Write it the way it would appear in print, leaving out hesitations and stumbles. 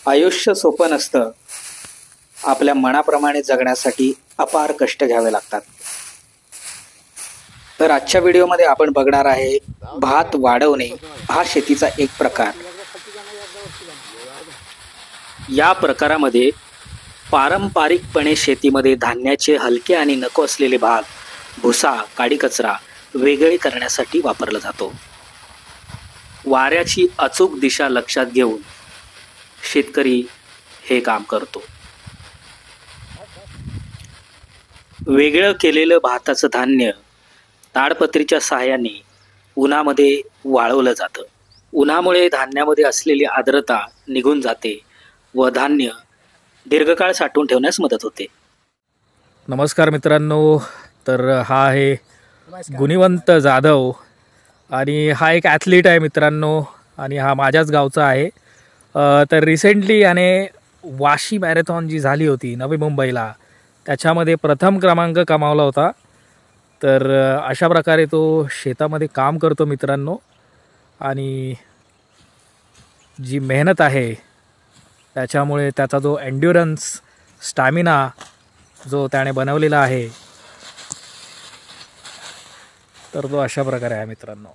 आयुष्य सोपं नसतं. आपल्या मनाप्रमाणे जगण्यासाठी अपार कष्ट घ्यावे लागतात. तर आजच्या व्हिडिओमध्ये आपण बघणार आहे भात वाढवणे हा शेतीचा एक प्रकार. या प्रकारामध्ये पारंपरिकपणे शेतीमध्ये धान्याचे हलके आणि नको असलेले भाग, भुसा, काडी कचरा वेगळे करण्यासाठी वापरला जातो. वाऱ्याची अचूक दिशा लक्षात घेऊन शेतकरी हे काम करतो. वेगळं केलेलं भाताचं धान्य ताडपत्रीच्या सहाय्याने उन्हामध्ये वाळवलं जातं. उन्हामुळे धान्यामध्ये असलेली आर्द्रता निघून जाते व धान्य दीर्घकाळ साठवून ठेवण्यास मदत होते. नमस्कार मित्रांनो, तर हा आहे गुणवंत जाधव आणि हा एक ॲथलीट आहे मित्रांनो आणि हा माझ्याच गावचा आहे. तर रिसेंटली याने वाशी मॅरेथॉन जी झाली होती नवी मुंबईला, त्याच्यामध्ये प्रथम क्रमांक कमावला होता. तर अशा प्रकारे तो शेतामध्ये काम करतो मित्रांनो आणि जी मेहनत आहे त्याच्यामुळे त्याचा जो एन्ड्युरन्स स्टॅमिना जो त्याने बनवलेला आहे तर तो अशा प्रकारे आहे मित्रांनो.